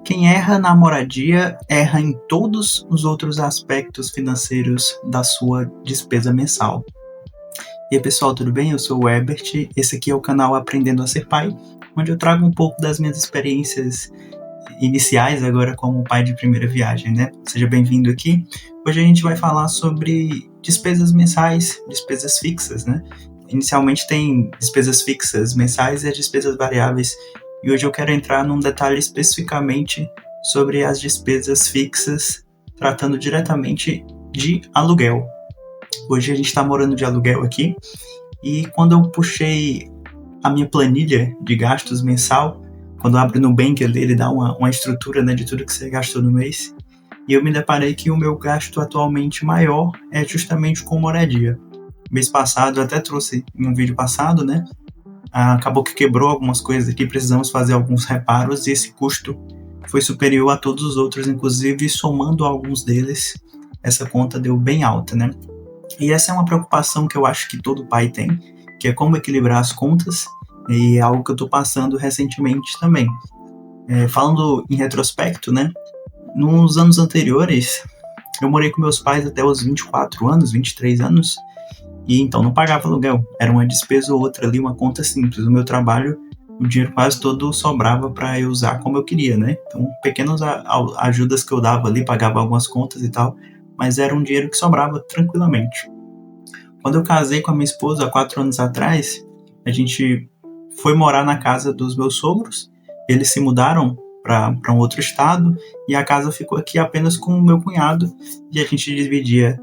Quem erra na moradia, erra em todos os outros aspectos financeiros da sua despesa mensal. E aí, pessoal, tudo bem? Eu sou o Herbert, esse aqui é o canal Aprendendo a Ser Pai, onde eu trago um pouco das minhas experiências iniciais agora como pai de primeira viagem, né? Seja bem-vindo aqui. Hoje a gente vai falar sobre despesas mensais, despesas fixas, né? Inicialmente tem despesas fixas mensais e as despesas variáveis, e hoje eu quero entrar num detalhe especificamente sobre as despesas fixas, tratando diretamente de aluguel. Hoje a gente está morando de aluguel aqui, e quando eu puxei a minha planilha de gastos mensal, quando eu abro no Nubank ali, ele dá uma estrutura, né, de tudo que você gastou no mês, e eu me deparei que o meu gasto atualmente maior é justamente com moradia. Mês passado, eu até trouxe em um vídeo passado, né, acabou que quebrou algumas coisas aqui, precisamos fazer alguns reparos, e esse custo foi superior a todos os outros, inclusive somando alguns deles, essa conta deu bem alta, né? E essa é uma preocupação que eu acho que todo pai tem, que é como equilibrar as contas, e é algo que eu estou passando recentemente também. Falando em retrospecto, né? Nos anos anteriores, eu morei com meus pais até os 24 anos, 23 anos, e então não pagava aluguel. Era uma despesa ou outra ali, uma conta simples. No meu trabalho, o dinheiro quase todo sobrava para eu usar como eu queria, né? Então, pequenas ajudas que eu dava ali, pagava algumas contas e tal, mas era um dinheiro que sobrava tranquilamente. Quando eu casei com a minha esposa há 4 anos atrás, a gente foi morar na casa dos meus sogros. Eles se mudaram para um outro estado e a casa ficou aqui apenas com o meu cunhado, e a gente dividia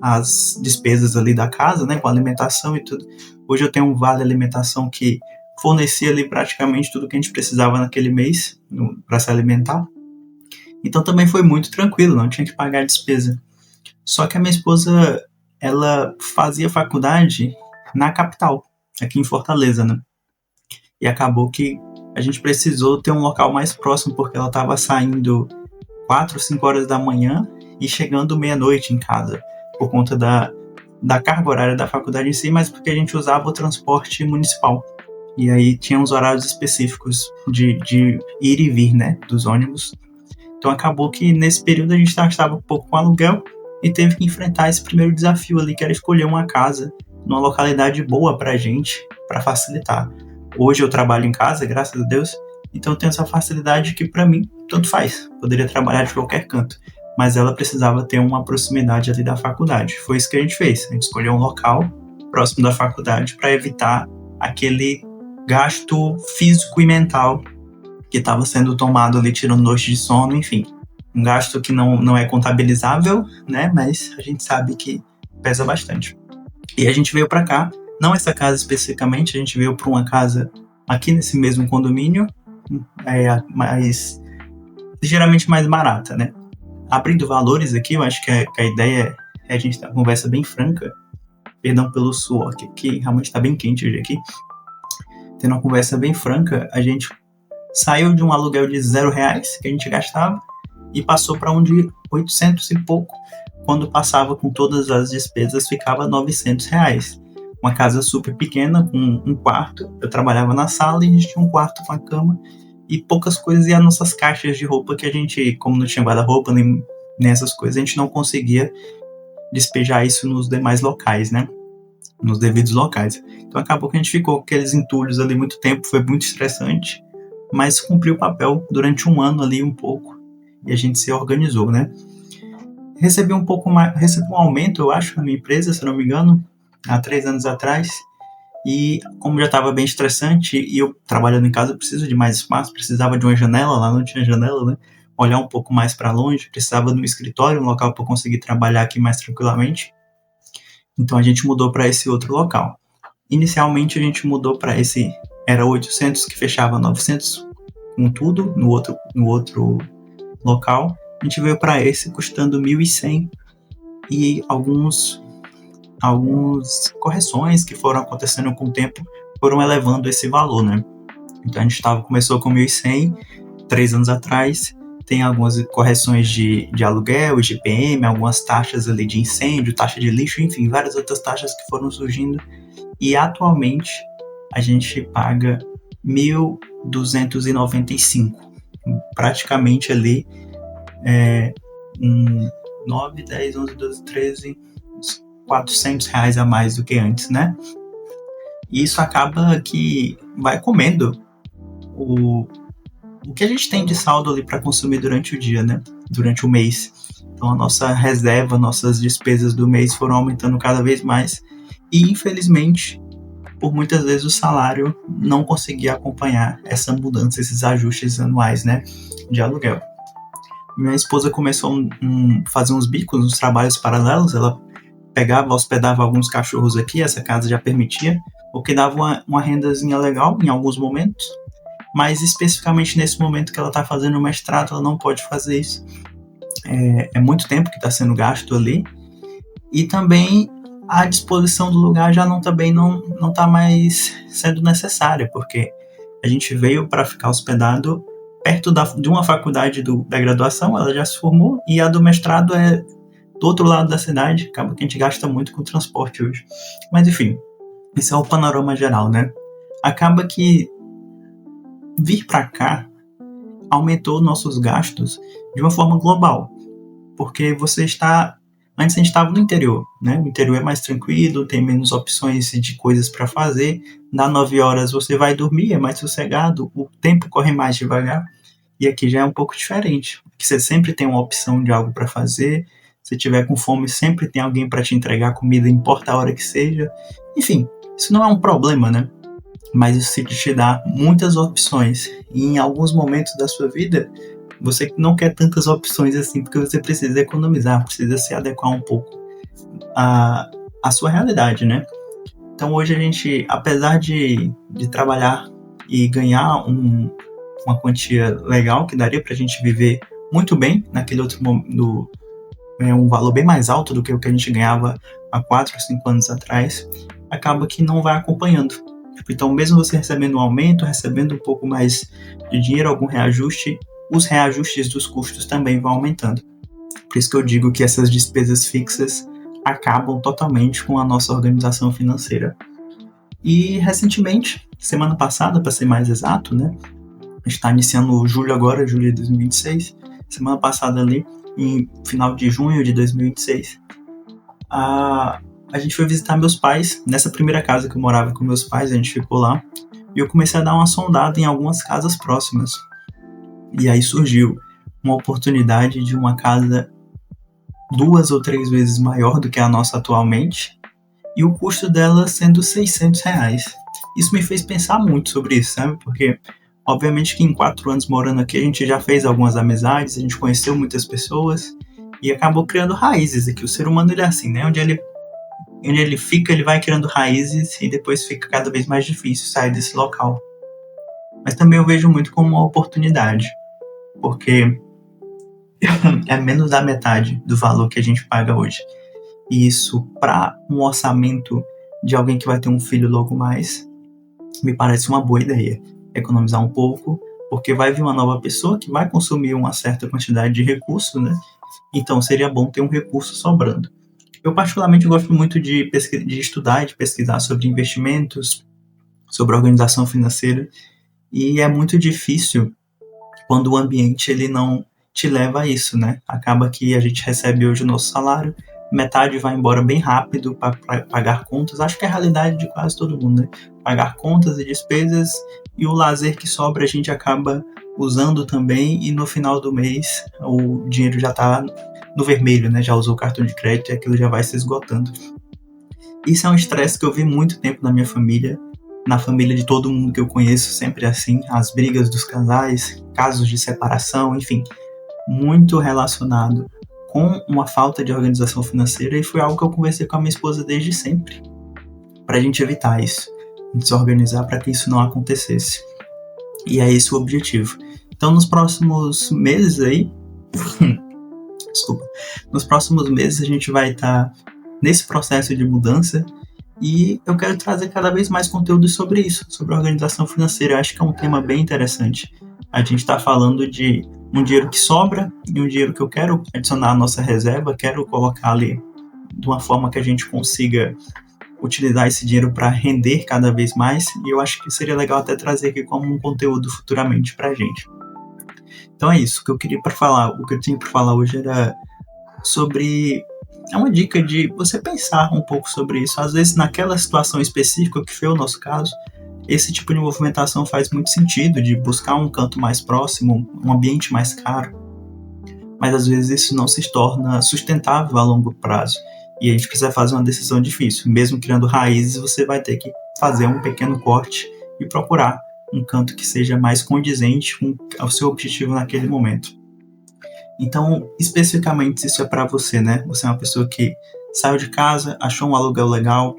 as despesas ali da casa, né, com alimentação e tudo. Hoje eu tenho um vale alimentação que fornecia ali praticamente tudo que a gente precisava naquele mês para se alimentar. Então também foi muito tranquilo, não tinha que pagar a despesa. Só que a minha esposa, ela fazia faculdade na capital, aqui em Fortaleza, né? E acabou que a gente precisou ter um local mais próximo, porque ela estava saindo 4, 5 horas da manhã e chegando meia-noite em casa, por conta da carga horária da faculdade em si, mas porque a gente usava o transporte municipal. E aí tinha uns horários específicos de ir e vir, né, dos ônibus. Então acabou que nesse período a gente estava um pouco com aluguel e teve que enfrentar esse primeiro desafio ali, que era escolher uma casa numa localidade boa pra gente, para facilitar. Hoje eu trabalho em casa, graças a Deus, então eu tenho essa facilidade que para mim tanto faz, poderia trabalhar de qualquer canto, mas ela precisava ter uma proximidade ali da faculdade. Foi isso que a gente fez, a gente escolheu um local próximo da faculdade para evitar aquele gasto físico e mental que estava sendo tomado ali, tirando noite de sono, enfim. Um gasto que não é contabilizável, né? Mas a gente sabe que pesa bastante. E a gente veio para cá, não essa casa especificamente, a gente veio para uma casa aqui nesse mesmo condomínio, mas ligeiramente mais barata, né? Abrindo valores aqui, eu acho que a ideia é a gente ter uma conversa bem franca. Perdão pelo suor, que realmente está bem quente hoje aqui. Tendo uma conversa bem franca, a gente saiu de um aluguel de R$0 que a gente gastava e passou para um de 800 e pouco. Quando passava com todas as despesas, ficava R$900. Uma casa super pequena, com um quarto. Eu trabalhava na sala e a gente tinha um quarto com a cama e poucas coisas, e as nossas caixas de roupa que a gente, como não tinha guarda-roupa nem essas coisas, a gente não conseguia despejar isso nos demais locais, né? Nos devidos locais. Então acabou que a gente ficou com aqueles entulhos ali muito tempo, foi muito estressante, mas cumpriu o papel durante um ano ali um pouco, e a gente se organizou, né? Recebi um aumento, eu acho, na minha empresa, se não me engano, há 3 anos atrás, e como já estava bem estressante, e eu trabalhando em casa, eu preciso de mais espaço, precisava de uma janela, lá não tinha janela, né? Olhar um pouco mais para longe, precisava de um escritório, um local para eu conseguir trabalhar aqui mais tranquilamente. Então a gente mudou para esse outro local. Inicialmente a gente mudou para esse, era 800 que fechava 900 com tudo no outro local. A gente veio para esse custando 1.100 e algumas correções que foram acontecendo com o tempo foram elevando esse valor, né? Então a gente começou com 1.100 3 anos atrás. Tem algumas correções de aluguel, IGPM, algumas taxas ali de incêndio, taxa de lixo, enfim, várias outras taxas que foram surgindo. E atualmente a gente paga 1.295. praticamente ali 9, 10, 11, 12, 13, uns R$ 400 a mais do que antes, né? E isso acaba que vai comendo o que a gente tem de saldo ali para consumir durante o dia, né? Durante o mês. Então a nossa reserva, nossas despesas do mês foram aumentando cada vez mais e, infelizmente, por muitas vezes o salário não conseguia acompanhar essa mudança, esses ajustes anuais, né, de aluguel. Minha esposa começou a fazer uns bicos, uns trabalhos paralelos. Ela pegava, hospedava alguns cachorros aqui, essa casa já permitia, o que dava uma rendazinha legal em alguns momentos, mas especificamente nesse momento que ela está fazendo o mestrado, ela não pode fazer isso. É muito tempo que está sendo gasto ali, e também a disposição do lugar já não está mais sendo necessária, porque a gente veio para ficar hospedado perto de uma faculdade da graduação. Ela já se formou, e a do mestrado é do outro lado da cidade. Acaba que a gente gasta muito com transporte hoje. Mas enfim, esse é o panorama geral, né? Acaba que vir para cá aumentou nossos gastos de uma forma global, porque antes a gente estava no interior, né? O interior é mais tranquilo, tem menos opções de coisas para fazer. Dá 9 horas você vai dormir, é mais sossegado, o tempo corre mais devagar. E aqui já é um pouco diferente, porque você sempre tem uma opção de algo para fazer. Se tiver com fome, sempre tem alguém para te entregar comida, importa a hora que seja. Enfim, isso não é um problema, né? Mas isso te dá muitas opções. E em alguns momentos da sua vida, você não quer tantas opções assim, porque você precisa economizar, precisa se adequar um pouco à sua realidade, né? Então hoje a gente, apesar de trabalhar e ganhar uma quantia legal, que daria pra gente viver muito bem naquele outro momento, um valor bem mais alto do que o que a gente ganhava há 4 ou 5 anos atrás, acaba que não vai acompanhando. Então, mesmo você recebendo um aumento, recebendo um pouco mais de dinheiro, algum reajuste, os reajustes dos custos também vão aumentando. Por isso que eu digo que essas despesas fixas acabam totalmente com a nossa organização financeira. E recentemente, semana passada, para ser mais exato, né? A gente está iniciando julho agora, julho de 2026. Semana passada ali, em final de junho de 2026, a gente foi visitar meus pais. Nessa primeira casa que eu morava com meus pais, a gente ficou lá. E eu comecei a dar uma sondada em algumas casas próximas. E aí surgiu uma oportunidade de uma casa 2 ou 3 vezes maior do que a nossa atualmente, e o custo dela sendo R$ 600. Isso me fez pensar muito sobre isso, sabe? Porque, obviamente que em 4 anos morando aqui, a gente já fez algumas amizades, a gente conheceu muitas pessoas, e acabou criando raízes aqui. O ser humano, ele é assim, né? Onde ele fica, ele vai criando raízes, e depois fica cada vez mais difícil sair desse local. Mas também eu vejo muito como uma oportunidade, porque é menos da metade do valor que a gente paga hoje. E isso, para um orçamento de alguém que vai ter um filho logo mais, me parece uma boa ideia. Economizar um pouco, porque vai vir uma nova pessoa que vai consumir uma certa quantidade de recurso, né? Então seria bom ter um recurso sobrando. Eu particularmente gosto muito de estudar e de pesquisar sobre investimentos, sobre organização financeira, e é muito difícil quando o ambiente ele não te leva a isso, né? Acaba que a gente recebe hoje o nosso salário, metade vai embora bem rápido para pagar contas. Acho que é a realidade de quase todo mundo, né? Pagar contas e despesas, e o lazer que sobra a gente acaba usando também, e no final do mês o dinheiro já está no vermelho, né? Já usou o cartão de crédito e aquilo já vai se esgotando. Isso é um estresse que eu vi muito tempo na minha família, na família de todo mundo que eu conheço, sempre assim, as brigas dos casais, casos de separação, enfim, muito relacionado com uma falta de organização financeira, e foi algo que eu conversei com a minha esposa desde sempre, para a gente evitar isso, a gente se organizar para que isso não acontecesse. E é esse o objetivo. Então, nos próximos meses aí, nos próximos meses a gente vai estar nesse processo de mudança, e eu quero trazer cada vez mais conteúdo sobre isso, sobre organização financeira. Eu acho que é um tema bem interessante. A gente está falando de um dinheiro que sobra e um dinheiro que eu quero adicionar à nossa reserva, quero colocar ali de uma forma que a gente consiga utilizar esse dinheiro para render cada vez mais, e eu acho que seria legal até trazer aqui como um conteúdo futuramente para a gente. Então é isso que eu queria para falar. O que eu tinha para falar hoje era sobre... É uma dica de você pensar um pouco sobre isso. Às vezes, naquela situação específica que foi o nosso caso, esse tipo de movimentação faz muito sentido, de buscar um canto mais próximo, um ambiente mais caro. Mas às vezes isso não se torna sustentável a longo prazo. E a gente precisa fazer uma decisão difícil. Mesmo criando raízes, você vai ter que fazer um pequeno corte e procurar um canto que seja mais condizente com o seu objetivo naquele momento. Então, especificamente, se isso é para você, né? Você é uma pessoa que saiu de casa, achou um aluguel legal,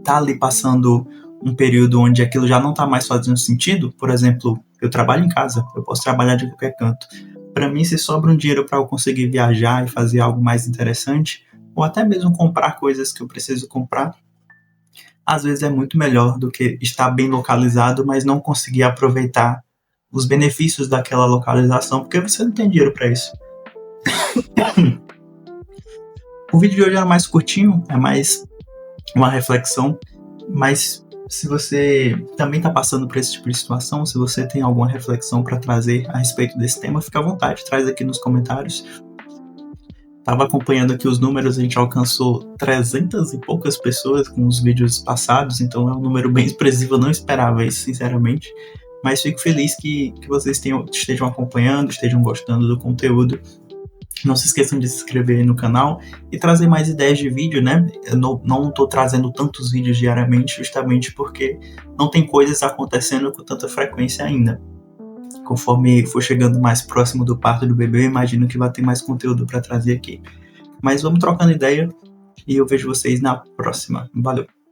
tá ali passando um período onde aquilo já não está mais fazendo sentido. Por exemplo, eu trabalho em casa, eu posso trabalhar de qualquer canto. Para mim, se sobra um dinheiro para eu conseguir viajar e fazer algo mais interessante, ou até mesmo comprar coisas que eu preciso comprar, às vezes é muito melhor do que estar bem localizado, mas não conseguir aproveitar os benefícios daquela localização, porque você não tem dinheiro para isso. O vídeo de hoje era mais curtinho, é mais uma reflexão, mas se você também está passando por esse tipo de situação, se você tem alguma reflexão para trazer a respeito desse tema, fica à vontade, traz aqui nos comentários. Estava acompanhando aqui os números, a gente alcançou 300 e poucas pessoas com os vídeos passados, então é um número bem expressivo, eu não esperava isso, sinceramente. Mas fico feliz que vocês estejam acompanhando, estejam gostando do conteúdo. Não se esqueçam de se inscrever no canal e trazer mais ideias de vídeo, né? Eu não estou trazendo tantos vídeos diariamente, justamente porque não tem coisas acontecendo com tanta frequência ainda. Conforme for chegando mais próximo do parto do bebê, eu imagino que vai ter mais conteúdo para trazer aqui. Mas vamos trocando ideia e eu vejo vocês na próxima. Valeu!